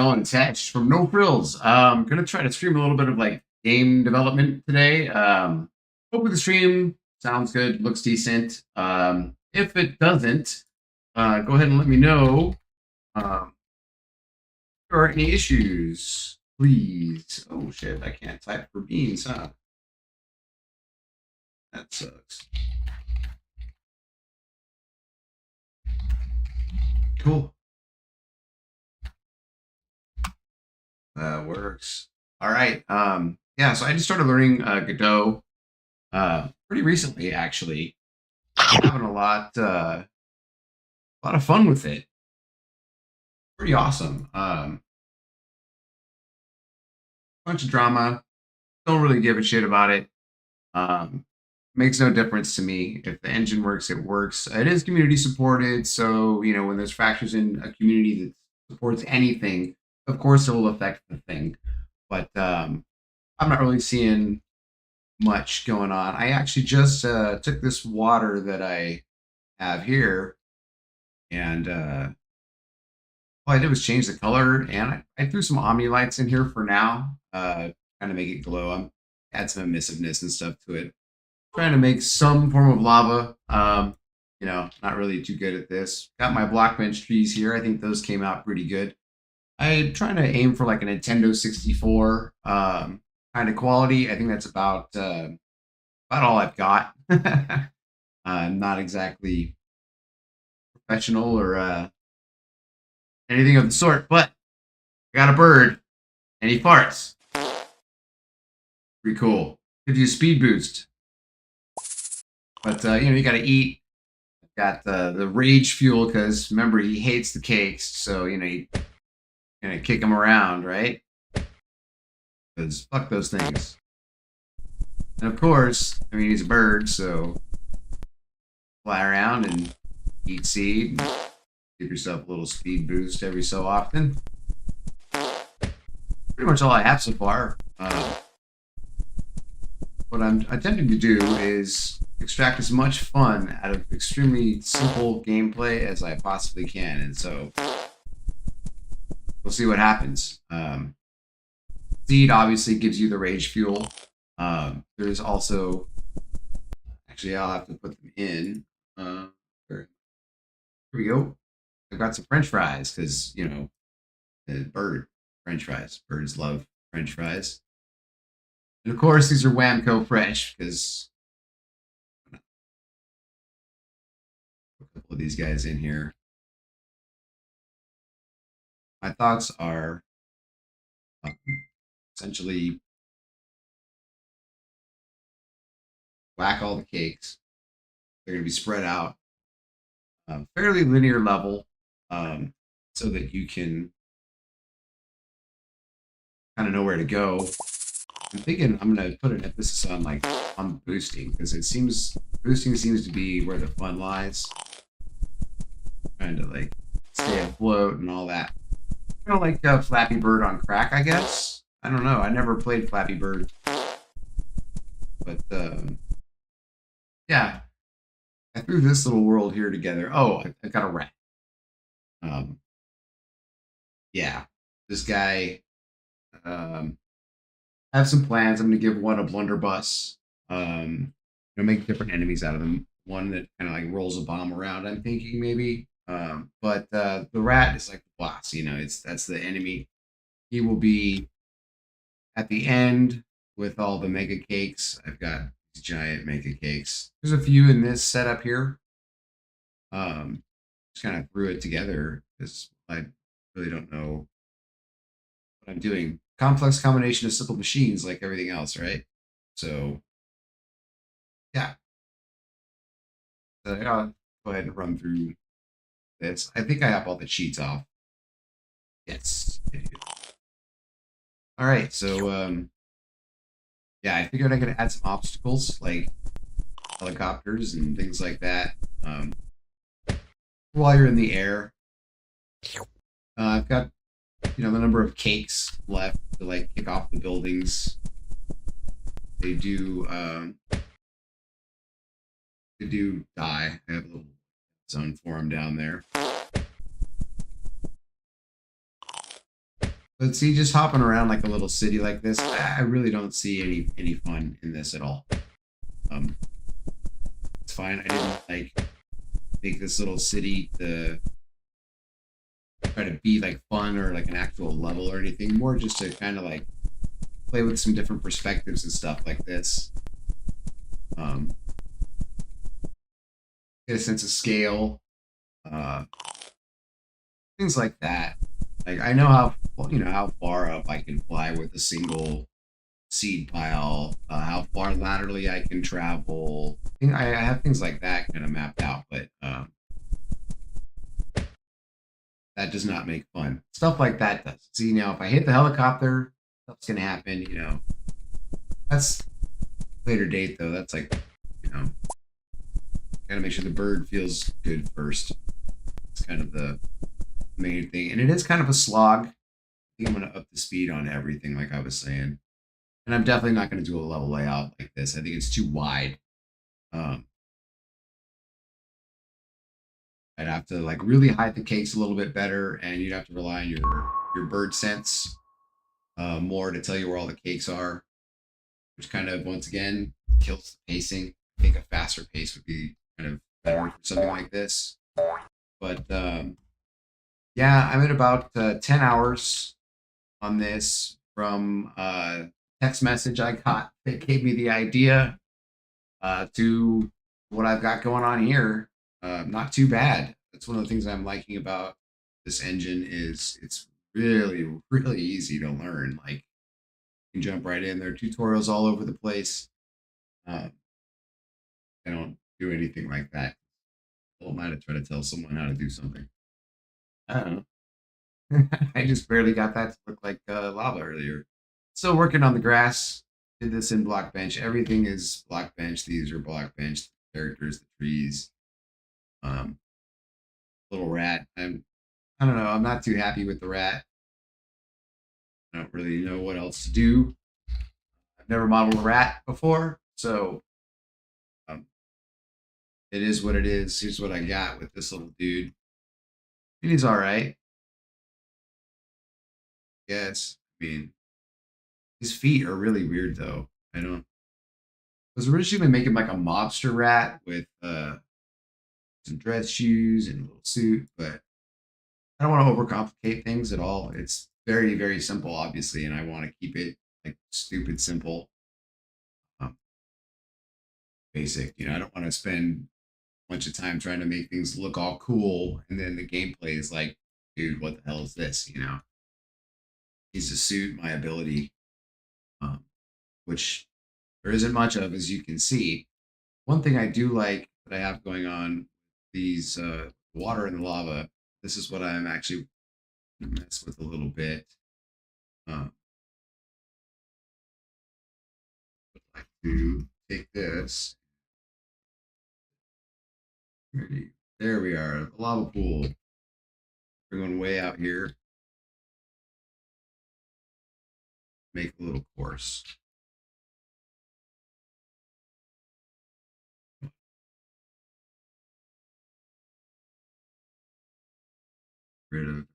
Alan Tesh from No Frills. Gonna try to stream a little bit of like game development today. Hopefully the stream sounds good, looks decent. If it doesn't, go ahead and let me know. If there are any issues, please. Oh shit, I can't type for beans, huh? That sucks. Cool. That works. All right. Yeah, so I just started learning Godot pretty recently, actually. Having a lot of fun with it. Pretty awesome. Bunch of drama. Don't really give a shit about it. Um, Makes no difference to me. If the engine works, it works. It is community supported, so you know when there's factors in a community that supports anything, of course it will affect the thing. But I'm not really seeing much going on. I actually just took this water that I have here, and all I did was change the color, and I threw some Omni lights in here for now, kind of make it glow. Add some emissiveness and stuff to it. Trying to make some form of lava. You know, not really too good at this. Got my block bench trees here. I think those came out pretty good. I'm trying to aim for like a Nintendo 64 kind of quality. I think that's about all I've got. I'm not exactly professional or anything of the sort, but I got a bird and he farts. Pretty cool. Gives you a speed boost. But you know, you got to eat. Got the rage fuel because remember he hates the cakes, so you know you gonna kick him around, right? Because fuck those things. And of course, I mean he's a bird, so fly around and eat seed. Give yourself a little speed boost every so often. Pretty much all I have so far. What I'm attempting to do is extract as much fun out of extremely simple gameplay as I possibly can, and so we'll see what happens. Seed obviously gives you the rage fuel. There's also, actually, I'll have to put them in. Here we go. I've got some French fries because you know, bird French fries. Birds love French fries, and of course these are Whamco fresh because a couple of these guys in here. My thoughts are essentially whack all the cakes. They're going to be spread out fairly linear level so that you can kind of know where to go. I'm thinking I'm going to put an emphasis on like on boosting because it seems boosting seems to be where the fun lies. Trying to like stay afloat and all that. Kind of like Flappy Bird on crack, I guess. I don't know. I never played Flappy Bird, but yeah, I threw this little world here together. Oh, I got a rat. Yeah, this guy. I have some plans. I'm going to give one a blunderbuss. Make different enemies out of them. One that kind of like rolls a bomb around. I'm thinking maybe. But the rat is like the boss. You know, that's the enemy. He will be at the end with all the mega cakes. I've got these giant mega cakes. There's a few in this setup here. Just kind of threw it together because I really don't know what I'm doing. Complex combination of simple machines like everything else, right? So, yeah. So I'll go ahead and run through this. I think I have all the cheats off. Yes, I do. All right, so yeah, I figured I could add some obstacles like helicopters and things like that while you're in the air. I've got the number of cakes left to like kick off the buildings. They do die. I have a little zone for them down there. But see, just hopping around like a little city like this, I really don't see any fun in this at all. Um, it's fine. I didn't like make this little city to try to be like fun or like an actual level or anything. More just to kind of like play with some different perspectives and stuff like this. Um, get a sense of scale, uh, things like that. Like I know how how far up I can fly with a single seed pile, how far laterally I can travel. I have things like that kind of mapped out, but that does not make fun. Stuff like that does. See, now if I hit the helicopter, stuff's gonna happen. That's later date though. That's like, gotta make sure the bird feels good first. It's kind of the main thing, and it is kind of a slog. I think I'm gonna up the speed on everything, like I was saying, and I'm definitely not gonna do a level layout like this. I think it's too wide. Um, I'd have to like really hide the cakes a little bit better, and you'd have to rely on your bird sense more to tell you where all the cakes are, which kind of once again kills the pacing. I think a faster pace would be kind of better for something like this. But yeah, I'm at about 10 hours on this from text message I got that gave me the idea to what I've got going on here. Not too bad. That's one of the things I'm liking about this engine is it's really easy to learn. Like you can jump right in. There are tutorials all over the place. Uh, I don't do anything like that. Who am I to try to tell someone how to do something? I don't know. I just barely got that to look like lava earlier. Still working on the grass. Did this in block bench. Everything is block bench. These are block bench characters, the trees. Um, little rat. I don't know. I'm not too happy with the rat. I don't really know what else to do. I've never modeled a rat before, so um, it is what it is. Here's what I got with this little dude. And he's all right. Yes. I mean, his feet are really weird though. I don't. I was originally making like a mobster rat with some dress shoes and a little suit, but I don't want to overcomplicate things at all. It's very simple, obviously, and I want to keep it like stupid simple, um, basic. I don't want to spend a bunch of time trying to make things look all cool, and then the gameplay is like, dude, what the hell is this? Needs to suit my ability, um, which there isn't much of, as you can see. One thing I do like that I have going on, these water and the lava. This is what I'm actually mess with a little bit. Uh, I'd like to take this. Ready. There we are. The lava pool. We're going way out here. Make a little course. Rid of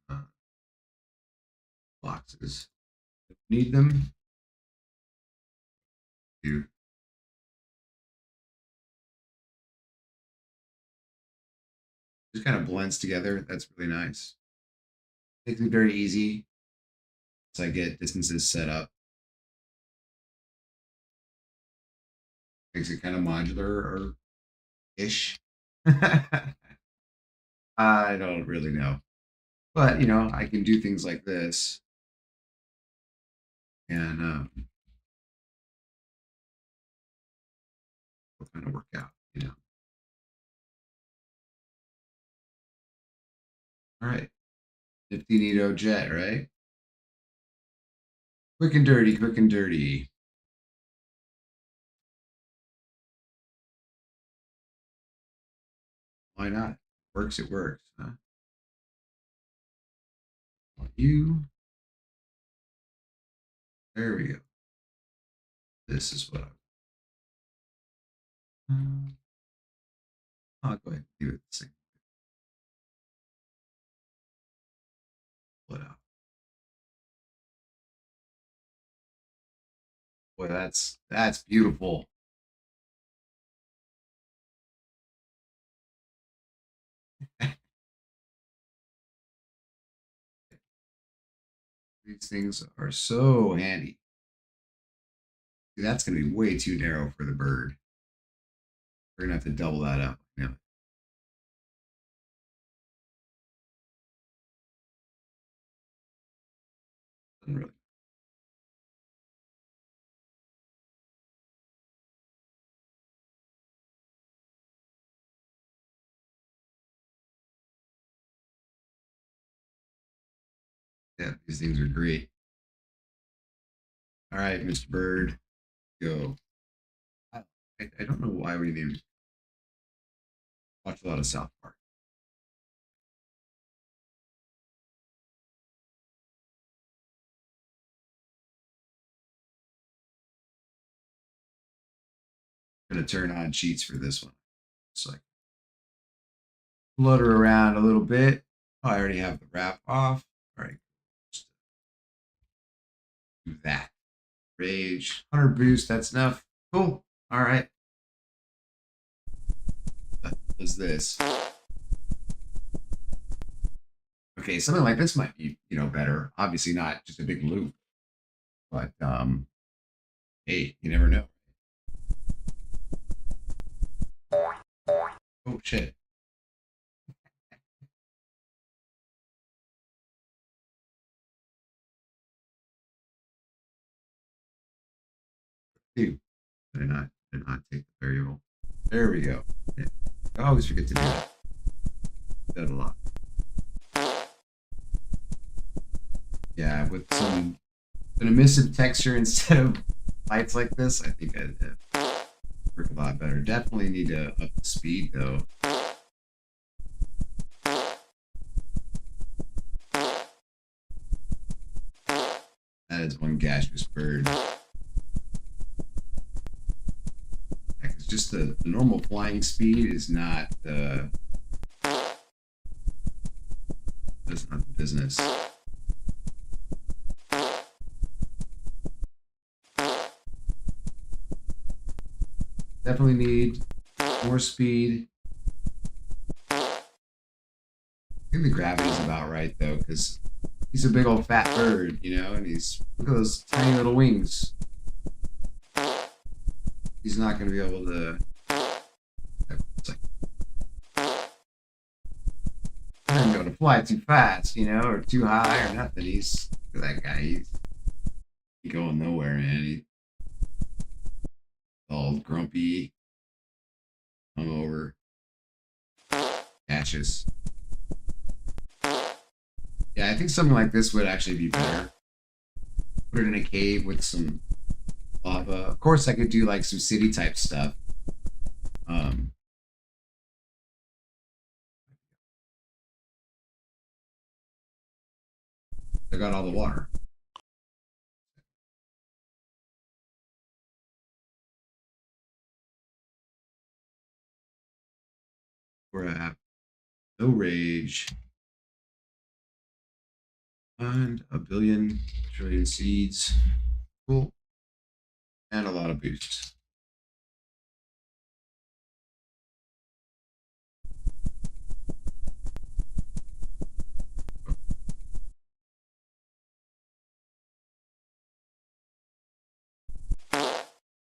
boxes. Need them. Do. Just kind of blends together. That's really nice. Makes it very easy as I get distances set up. Makes it kind of modular or ish. I don't really know. But, I can do things like this and will kind of work out. All right. Nifty neato jet, right? Quick and dirty, quick and dirty. Why not? Works, it works. Huh? You. There we go. This is what I'll go ahead and do it the same. Split out. Boy, that's beautiful. These things are so handy. That's gonna be way too narrow for the bird. We're gonna have to double that up. You know, doesn't really. Yeah, these things are great. All right, Mr. Bird, go. I, I don't know why we didn't watch a lot of South Park. I'm gonna turn on cheats for this one. It's like flutter around a little bit. Oh, I already have the wrap off. All right, just do that. Rage, 100 boost. That's enough. Cool. All right. What is this? Okay, something like this might be, better. Obviously not just a big loop, but hey, you never know. Oh shit. Dude, did not take the variable. There we go. Yeah. I always forget to do that. That a lot. Yeah, with some an emissive texture instead of lights like this, I think I'd work a lot better. Definitely need to up the speed though. That is one gaseous bird. It's just the normal flying speed is not that's not the business. Definitely need more speed. I think the gravity's about right though, because he's a big old fat bird, and look at those tiny little wings. He's not going to be able to. It's like, I don't go to fly too fast, or too high or nothing. Look at that guy. He's going nowhere, man. He's all grumpy, hungover, ashes. Yeah, I think something like this would actually be better. Put it in a cave with some lava. Of course, I could do like some city type stuff. Um, I got all the water. We're at no rage and a billion trillion seeds. Cool. And a lot of boosts.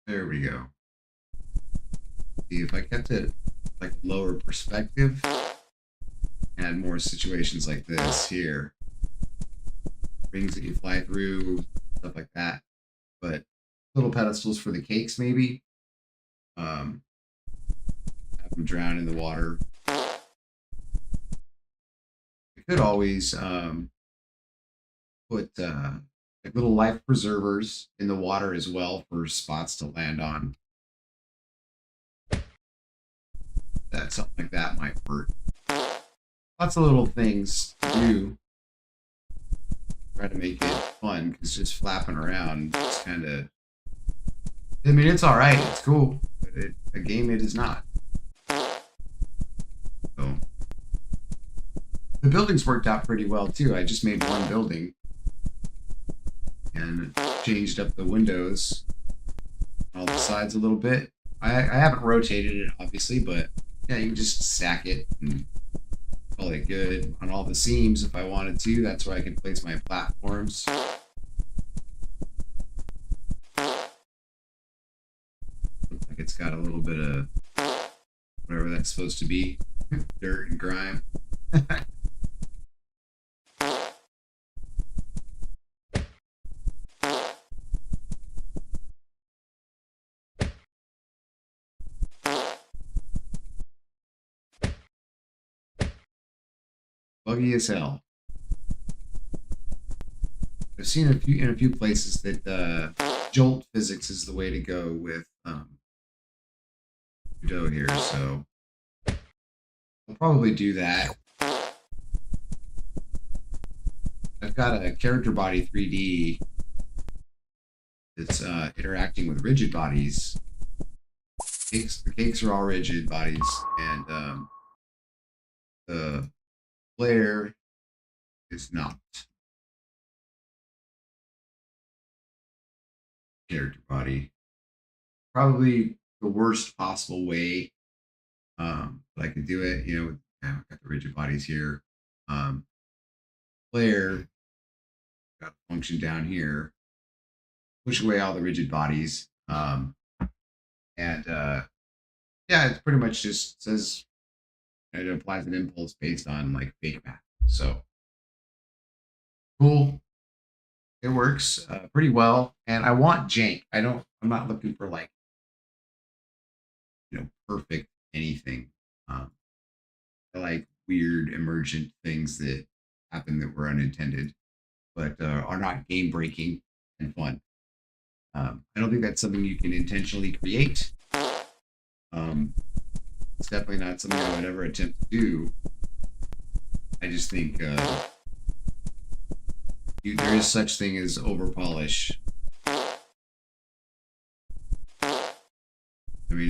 There we go. See, if I kept it like lower perspective, and more situations like this here, rings that you fly through, stuff like that. But little pedestals for the cakes, maybe. Have them drown in the water. I could always put like little life preservers in the water as well for spots to land on. That something like that might work. Lots of little things to do. Try to make it fun because just flapping around it's kind of. I mean, it's all right. It's cool, but a game it is not. So the buildings worked out pretty well too. I just made one building and changed up the windows all the sides a little bit. I haven't rotated it, obviously, but yeah, you can just stack it and call it good on all the seams if I wanted to. That's where I can place my platforms. Looks like it's got a little bit of whatever that's supposed to be, dirt and grime. Buggy as hell. I've seen in a few places that jolt physics is the way to go with Godot here, so I'll probably do that. I've got a character body 3D that's interacting with rigid bodies. The cakes are all rigid bodies, and the player is not character body. Probably the worst possible way that I could do it. You know, I've got the rigid bodies here. Player got a function down here. Push away all the rigid bodies. And yeah, it's pretty much just says it applies an impulse based on like fake math. So cool. It works pretty well. And I want jank. I'm not looking for like, perfect anything. Um, I like weird emergent things that happen that were unintended, but are not game breaking and fun. I don't think that's something you can intentionally create. Um, it's definitely not something I would ever attempt to do. I just think there is such thing as over polish. I mean,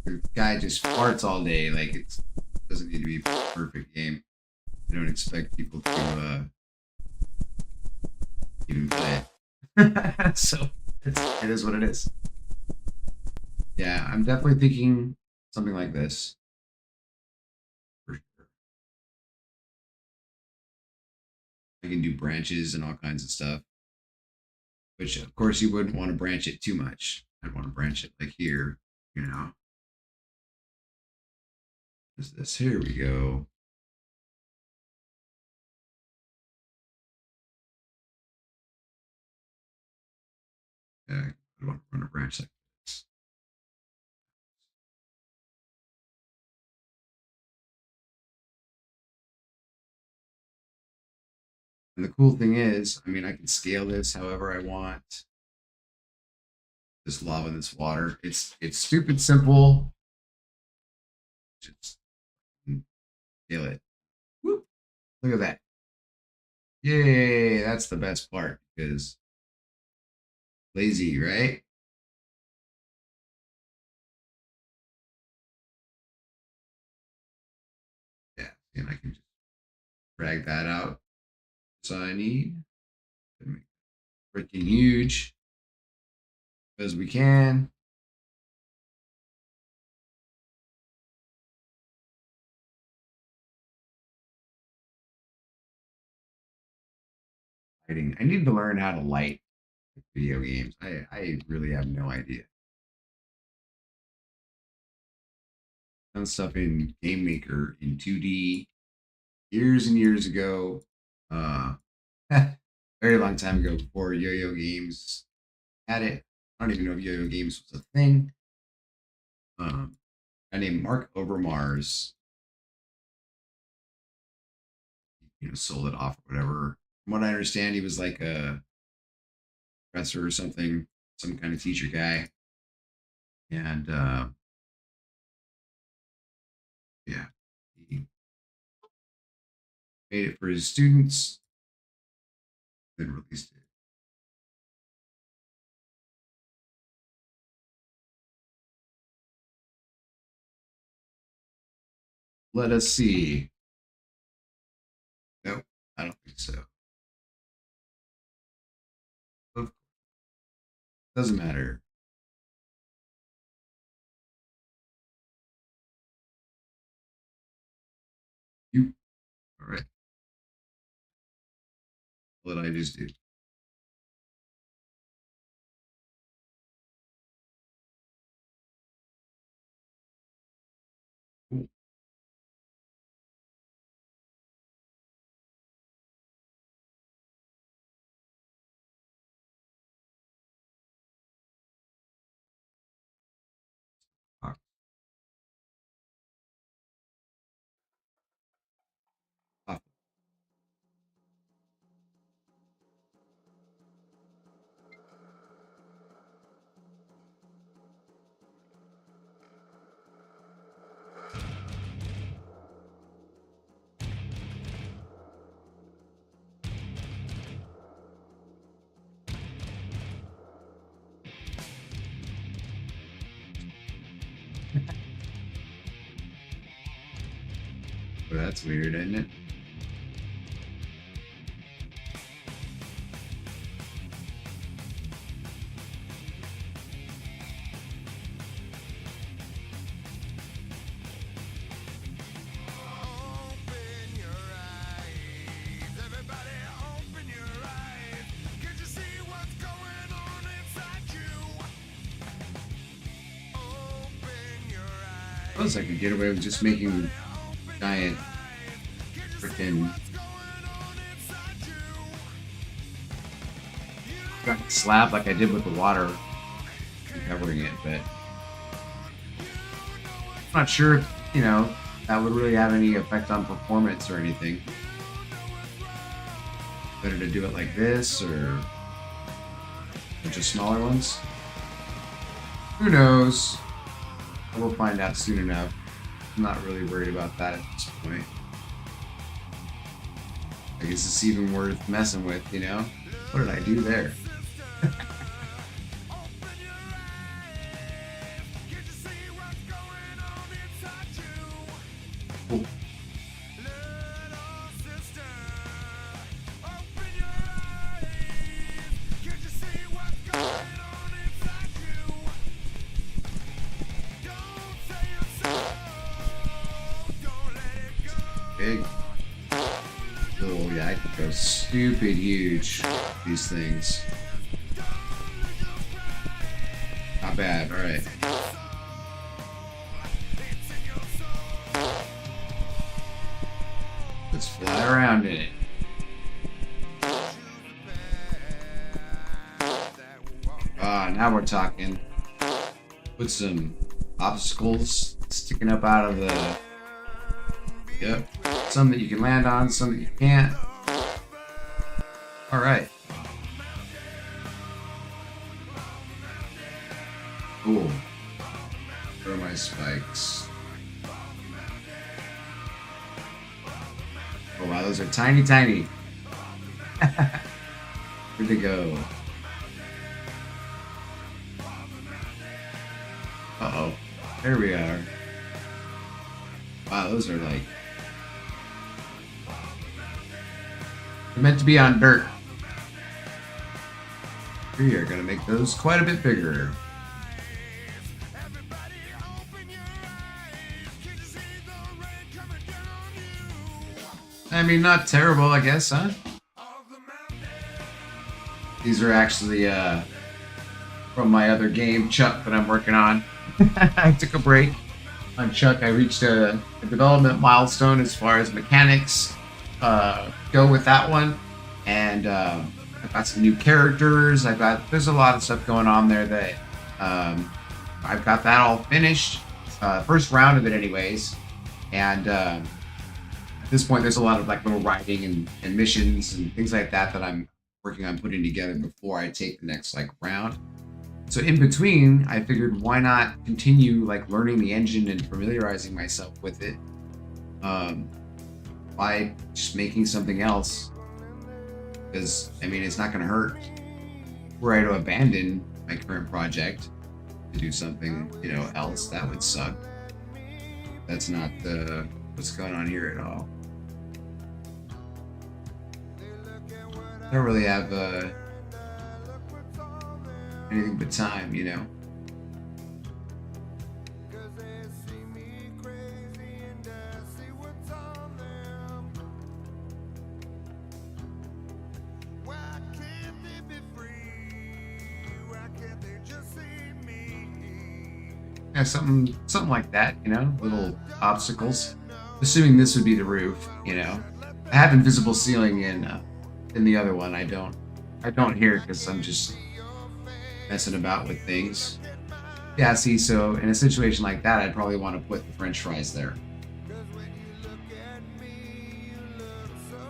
the guy just farts all day. Like it doesn't need to be a perfect game. I don't expect people to even play it. So it is what it is. Yeah, I'm definitely thinking something like this. For sure. I can do branches and all kinds of stuff, which of course you wouldn't want to branch it too much. I'd want to branch it like here, you know. Is this? Here we go. I want to run a branch like this. And the cool thing is, I mean, I can scale this however I want. This lava and this water. It's stupid simple. Just scale it. Whoop. Look at that. Yay, that's the best part because lazy, right? Yeah, and I can just drag that out as I need. Freaking huge as we can. Lighting. I need to learn how to light video games. I really have no idea. Done stuff in Game Maker in 2D years and years ago. Uh, very long time ago before Yo-Yo Games had it. I don't even know if Yo-Yo Games was a thing. A named Mark Overmars, sold it off or whatever. From what I understand, he was like a professor or something, some kind of teacher guy, and yeah, he made it for his students, then released it. Let us see. Nope, I don't think so. Doesn't matter. What did I just do? Cool. Ah, well, that's weird, isn't it? I suppose I could get away with just making giant freaking slab like I did with the water and covering it, but I'm not sure if, that would really have any effect on performance or anything. Better to do it like this or just smaller ones? Who knows? We'll find out soon enough. I'm not really worried about that at this point. I guess it's even worth messing with, What did I do there? Cool. Big. Oh yeah, I could go stupid huge. These things. Not bad. All right. Let's fly around in it. Ah, now we're talking. Put some obstacles sticking up out of the. Yep. Some that you can land on, some that you can't. Alright. Cool. Where are my spikes? Oh wow, those are tiny, tiny. Where'd they go? Uh-oh. There we are. Wow, those are like... They're meant to be on dirt. We are going to make those quite a bit bigger. I mean, not terrible, I guess, huh? These are actually from my other game, Chuck, that I'm working on. I took a break on Chuck. I reached a development milestone as far as mechanics go with that one, and I've got some new characters. There's a lot of stuff going on there that I've got that all finished. First round of it, anyways, and at this point, there's a lot of like little writing and missions and things like that that I'm working on putting together before I take the next like round. So in between, I figured why not continue like learning the engine and familiarizing myself with it by just making something else. Because I mean, it's not going to hurt were I to abandon my current project to do something else. That would suck. That's not what's going on here at all. I don't really have anything but time, Yeah, something like that, you know, little obstacles. Assuming this would be the roof, you know. I have invisible ceiling in the other one. I don't here because I'm just messing about with things. Yeah, see, so in a situation like that, I'd probably want to put the French fries there.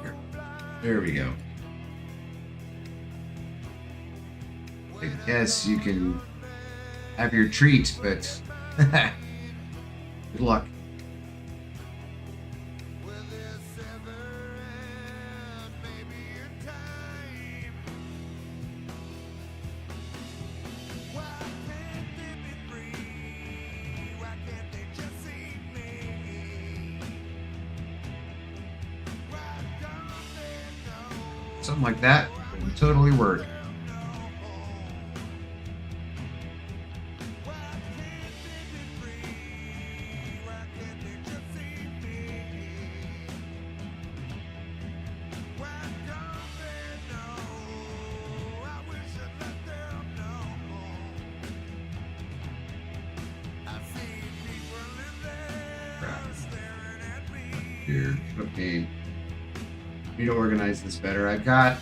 Here. There we go. I guess you can have your treat, but good luck. Something like that would totally work. Here, okay. Need to organize this better. I've got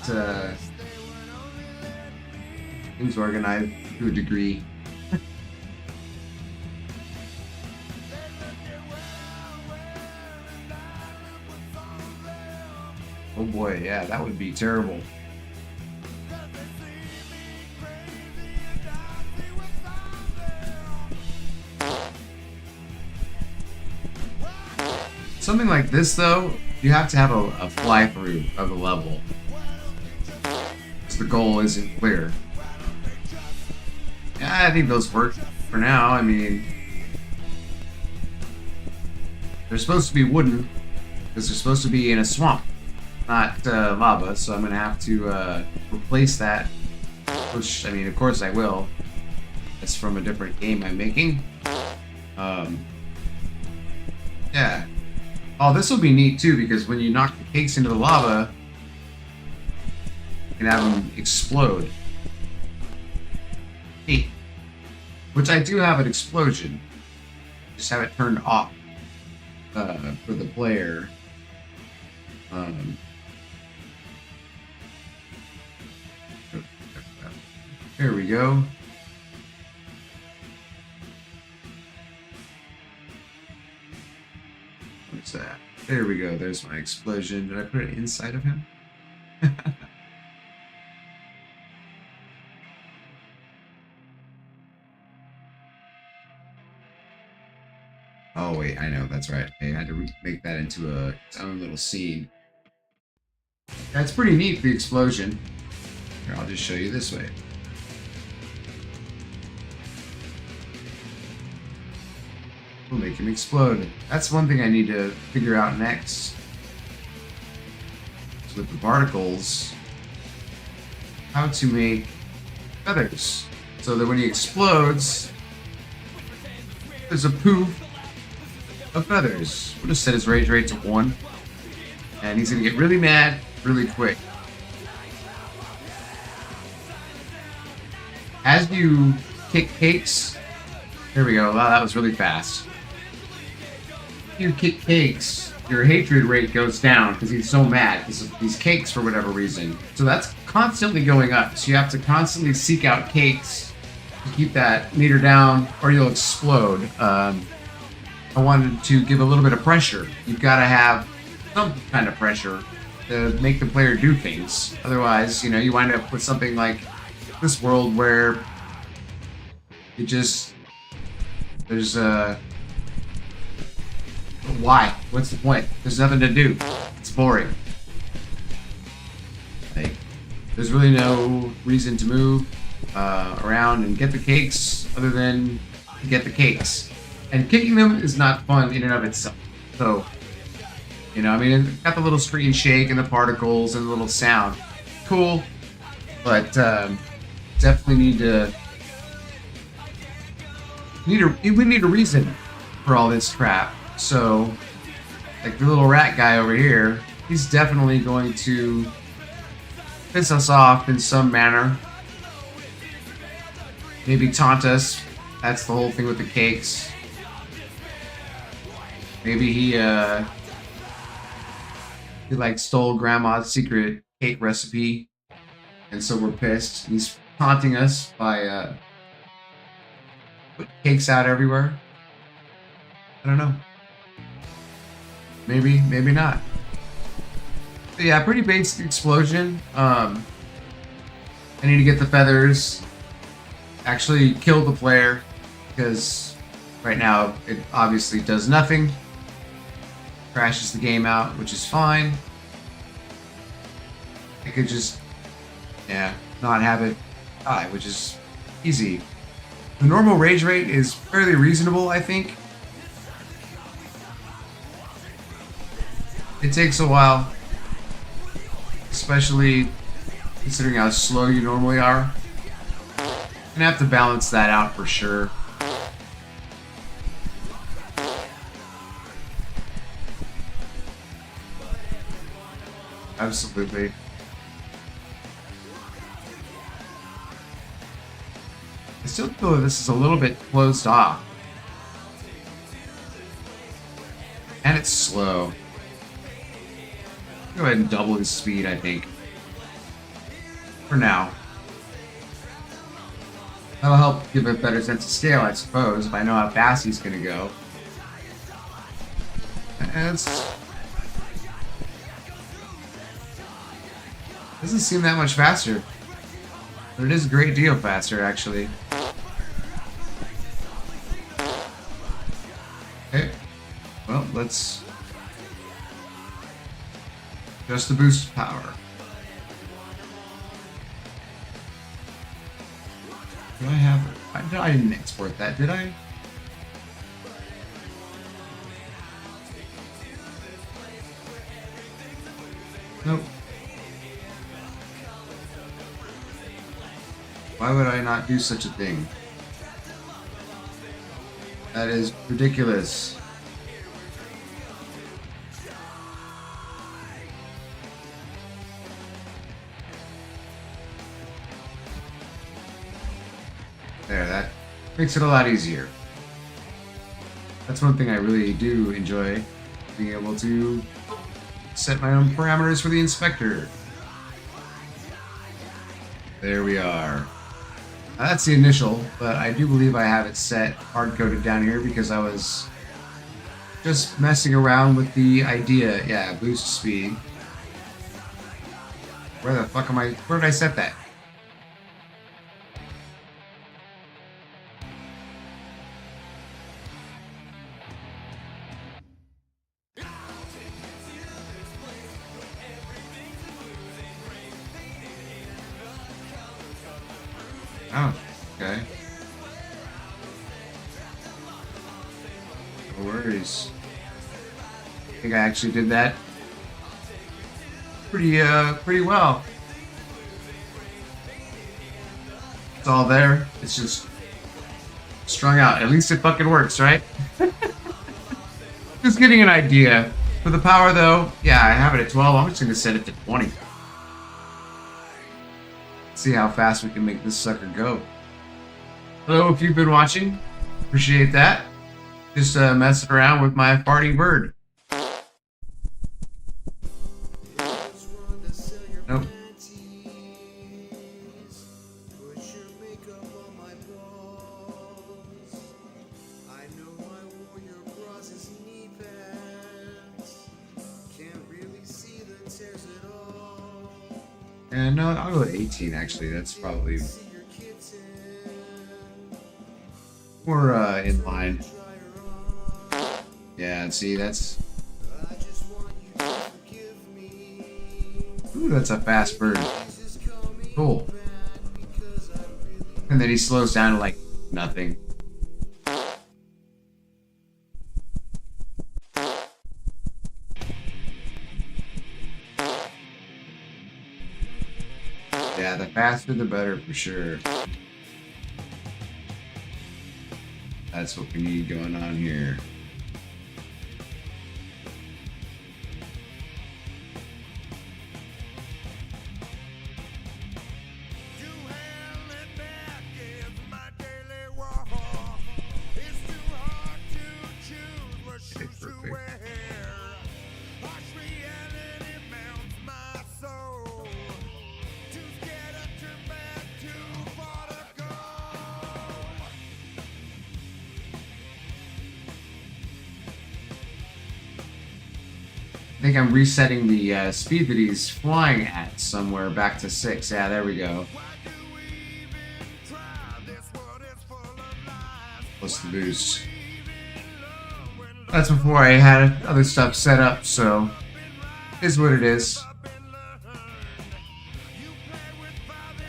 things organized to a degree. Oh boy, yeah, that would be terrible. Something like this, though, you have to have a fly-through of a level. Because the goal isn't clear. Yeah, I think those work for now. I mean, they're supposed to be wooden, because they're supposed to be in a swamp, not lava, so I'm going to have to replace that. Which, I mean, of course I will. It's from a different game I'm making. Yeah. Oh, this will be neat too, because when you knock the cakes into the lava, you can have them explode. Neat. Which I do have an explosion. Just have it turned off for the player. There we go. What's that? There we go. There's my explosion. Did I put it inside of him? Oh wait, I know. That's right. I had to make that into its own little scene. That's pretty neat, the explosion. Here, I'll just show you this way. We'll make him explode. That's one thing I need to figure out next. So with the particles, how to make feathers. So that when he explodes, there's a poof of feathers. We'll just set his rage rate to 1. And he's gonna get really mad really quick. As you kick cakes, there we go. Wow, that was really fast. You kick cakes, your hatred rate goes down because he's so mad because of these cakes for whatever reason. So that's constantly going up. So you have to constantly seek out cakes to keep that meter down or you'll explode. I wanted to give a little bit of pressure. You've got to have some kind of pressure to make the player do things. Otherwise, you know, you wind up with something like this world where it just... There's why? What's the point? There's nothing to do. It's boring. Like, there's really no reason to move around and get the cakes other than to get the cakes. And kicking them is not fun in and of itself. So, you know, I mean, it's got the little screen shake and the particles and the little sound. Cool. But definitely we need a reason for all this crap. So, like the little rat guy over here, he's definitely going to piss us off in some manner. Maybe taunt us That's the whole thing with the cakes. Maybe he like stole grandma's secret cake recipe, and so we're pissed. He's taunting us by putting cakes out everywhere. I don't know. Maybe, maybe not. But yeah, pretty basic explosion. I need to get the feathers. Actually kill the player, because right now it obviously does nothing. Crashes the game out, which is fine. I could just, yeah, not have it die, which is easy. The normal rage rate is fairly reasonable, I think. It takes a while, especially considering how slow you normally are. Gonna have to balance that out for sure. Absolutely. I still feel that this is a little bit closed off. And it's slow. Go ahead and double his speed, I think. For now. That'll help give it a better sense of scale, I suppose, if I know how fast he's gonna go. And doesn't seem that much faster. But it is a great deal faster, actually. Okay. Well, let's just to boost power. Do I have it? I didn't export that, did I? Nope. Why would I not do such a thing? That is ridiculous. There, that makes it a lot easier. That's one thing I really do enjoy, being able to set my own parameters for the inspector. There we are. Now that's the initial, but I do believe I have it set hard-coded down here because I was just messing around with the idea. Yeah, boost speed. Where the fuck am I? Where did I set that? Oh, okay. No worries. I think I actually did that pretty well. It's all there. It's just strung out. At least it fucking works, right? Just getting an idea. For the power, though, yeah, I have it at 12. I'm just gonna set it to 20. See how fast we can make this sucker go. Hello, if you've been watching, appreciate that. Just messing around with my farting bird. Nope. And no, I'll go with 18 actually. That's probably more in line. Yeah, see, that's... Ooh, that's a fast bird. Cool. And then he slows down to like nothing. Yeah, the faster the better for sure. That's what we need going on here. I think I'm resetting the speed that he's flying at somewhere back to 6. Yeah, there we go. Plus the boost. That's before I had other stuff set up, so it is what it is.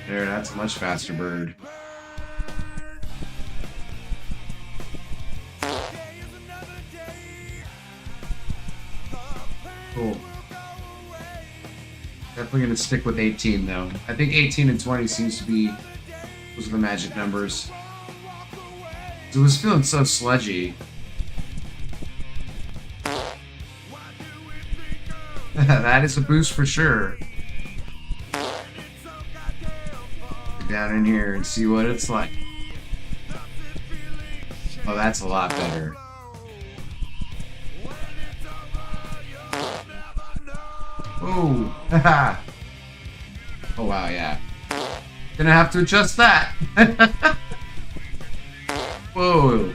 There, that's a much faster bird. Cool. Definitely gonna stick with 18 though. I think 18 and 20 seems to be those are the magic numbers. It was feeling so sludgy. That is a boost for sure. Get down in here and see what it's like. Oh, that's a lot better. Oh, haha. Oh wow, yeah. Gonna have to adjust that. Whoa.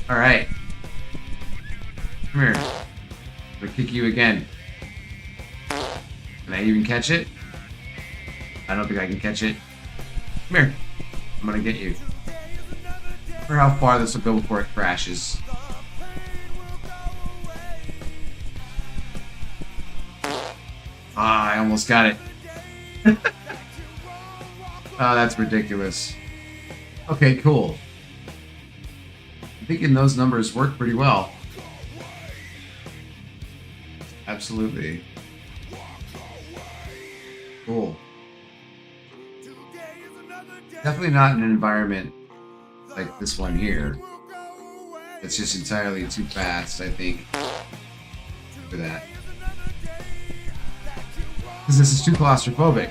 Alright. Come here. I'm gonna kick you again. Can I even catch it? I don't think I can catch it. Come here. I'm gonna get you. For how far this will go before it crashes. Ah, I almost got it. Oh, that's ridiculous. Okay, cool. I'm thinking those numbers work pretty well. Absolutely. Cool. Definitely not in an environment like this one here. It's just entirely too fast, I think, for that. Because this is too claustrophobic.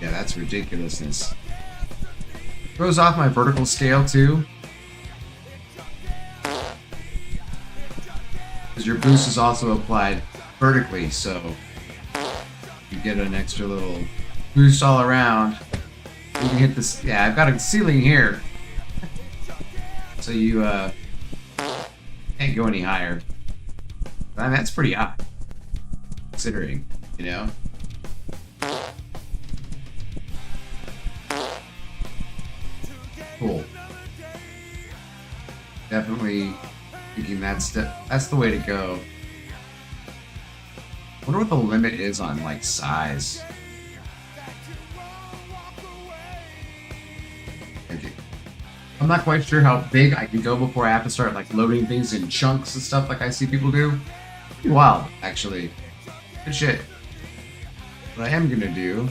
Yeah, that's ridiculousness. Throws off my vertical scale too. Because your boost is also applied vertically, so you get an extra little boost all around. You can hit this. Yeah, I've got a ceiling here. So you can't go any higher. I mean, that's pretty high, considering, you know. Cool. Definitely thinking that's the way to go. I wonder what the limit is on like size. I'm not quite sure how big I can go before I have to start like loading things in chunks and stuff like I see people do. Pretty wild, actually. Good shit. What I am gonna do,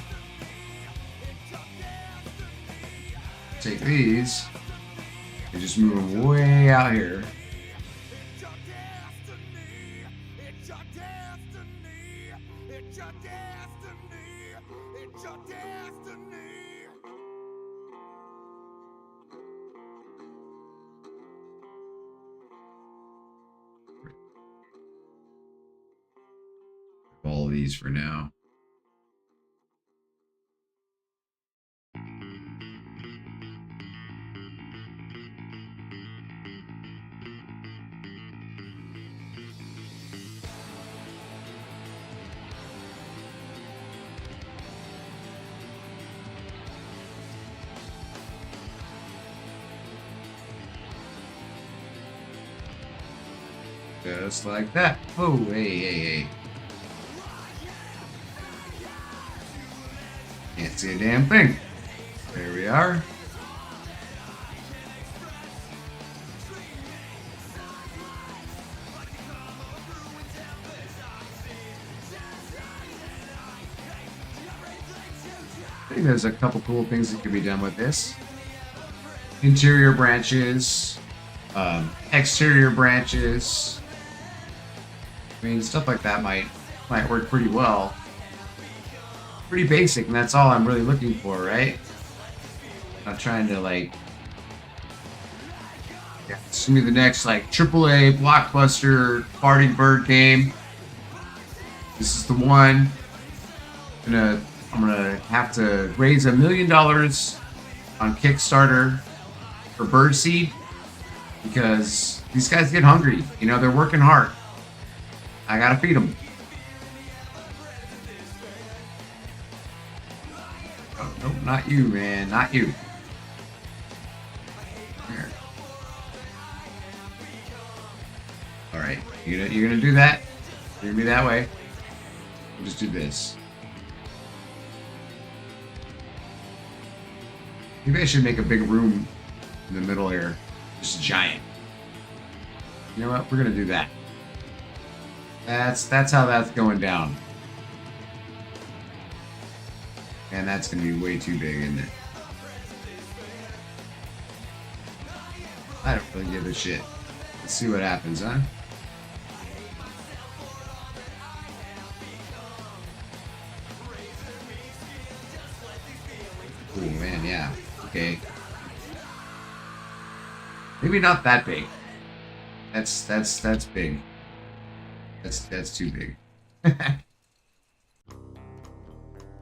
take these and just move them way out here. All these for now. Just like that. Oh, hey. Can't see a damn thing. There we are. I think there's a couple cool things that can be done with this. Interior branches, exterior branches. I mean, stuff like that might work pretty well. Pretty basic, and that's all I'm really looking for, right? Not trying to like, yeah, it's gonna be the next like AAA blockbuster farting bird game. This is the one. I'm gonna have to raise $1 million on Kickstarter for birdseed because these guys get hungry. You know, they're working hard. I gotta feed them. Oh, no, not you, man. Not you. Here. Alright, you're gonna do that? You're gonna be that way? We'll just do this. Maybe I should make a big room in the middle here. Just giant. You know what? We're gonna do that. That's how that's going down. And that's gonna be way too big, isn't it? I don't really give a shit. Let's see what happens, huh? Oh man, yeah. Okay. Maybe not that big. That's big. That's too big. I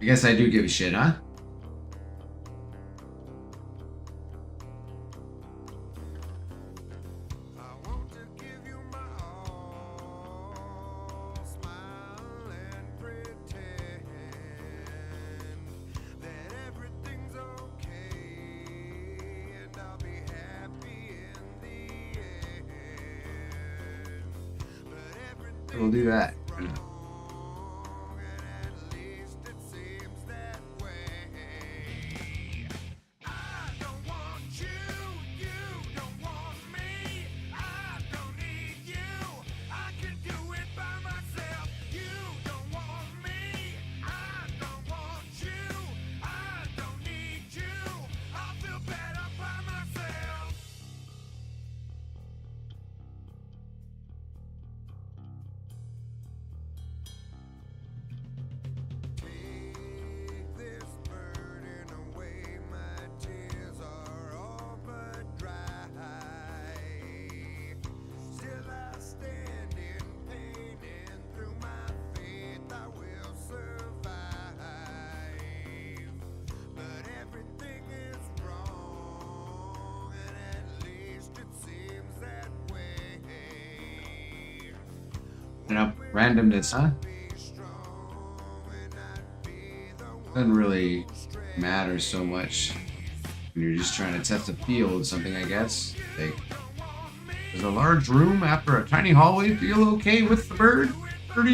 guess I do give a shit, huh? We'll do that. You know, randomness, huh? Doesn't really matter so much when you're just trying to test a feel of something, I guess. Like, does a large room after a tiny hallway feel okay with the bird? Dirty.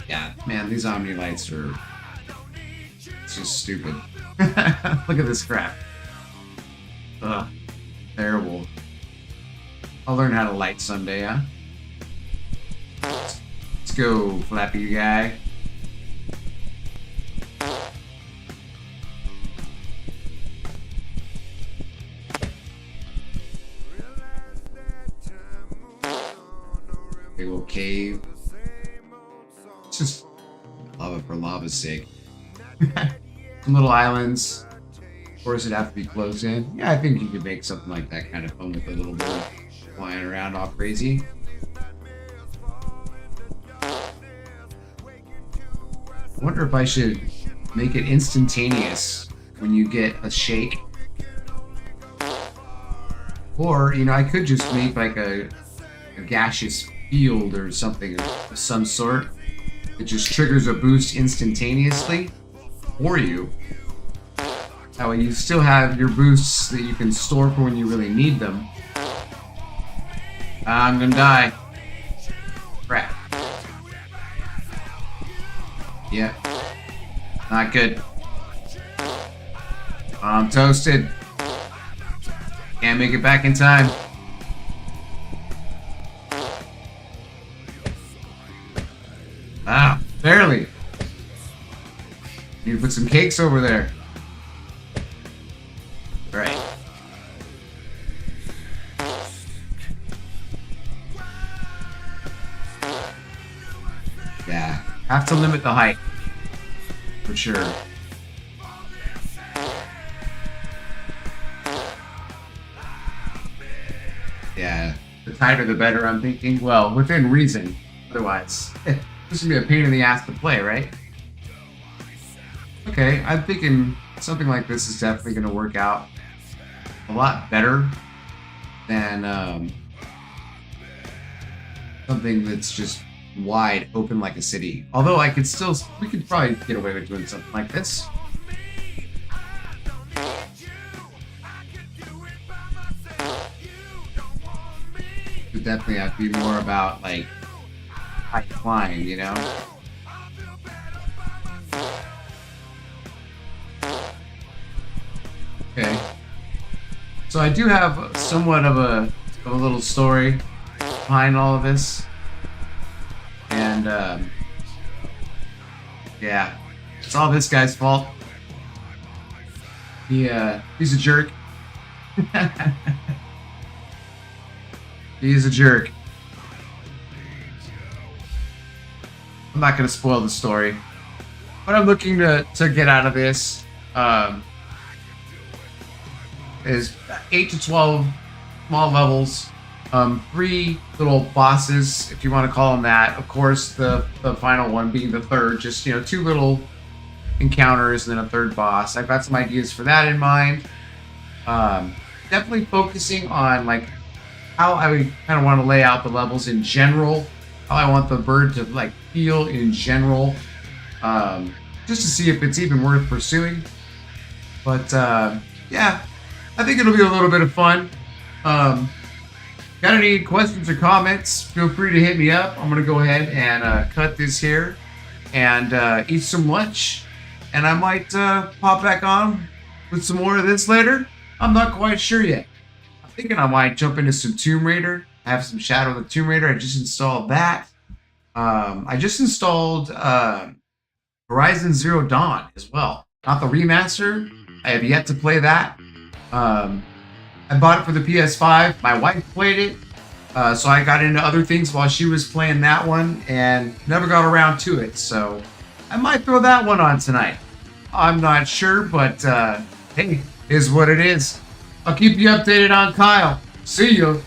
Yeah, man, these Omni lights are... It's just stupid. Look at this crap. Ugh. Terrible. I'll learn how to light someday, huh? Let's go, Flappy guy. Big old cave. It's just lava for lava's sake. Some little islands. Of course, it'd have to be closed in. Yeah, I think you could make something like that kind of fun with a little bird flying around all crazy. I wonder if I should make it instantaneous when you get a shake. Or, you know, I could just make like a gaseous field or something of some sort. It just triggers a boost instantaneously for you. That way you still have your boosts that you can store for when you really need them. I'm gonna die. Crap. Yeah. Not good. I'm toasted. Can't make it back in time. Ah, barely. Need to put some cakes over there. Alright. Yeah, have to limit the height. For sure. Yeah, the tighter the better, I'm thinking. Well, within reason. Otherwise, this would be a pain in the ass to play, right? Okay, I'm thinking something like this is definitely going to work out a lot better than something that's just wide open like a city. Although we could probably get away with doing something like this. It would definitely have to be more about like high flying, you know? Okay. So I do have somewhat of a little story behind all of this. And yeah, it's all this guy's fault. He's a jerk. He's a jerk. I'm not gonna spoil the story. What I'm looking to get out of this is 8 to 12 small levels, 3 little bosses, if you want to call them that. Of course, the final one being the third, just 2 little encounters and then a third boss. I've got some ideas for that in mind. Definitely focusing on like how I would kind of want to lay out the levels in general, how I want the bird to like feel in general, just to see if it's even worth pursuing. But yeah, I think it'll be a little bit of fun. Got any questions or comments? Feel free to hit me up. I'm gonna go ahead and cut this here and eat some lunch, and I might pop back on with some more of this later. I'm not quite sure yet. I'm thinking I might jump into some Tomb Raider. I have some Shadow of the Tomb Raider. I just installed that. I just installed Horizon Zero Dawn as well. Not the remaster. I have yet to play that. I bought it for the PS5. My wife played it, so I got into other things while she was playing that one and never got around to it. So I might throw that one on tonight. I'm not sure, but hey, is what it is. I'll keep you updated on Kyle. See you.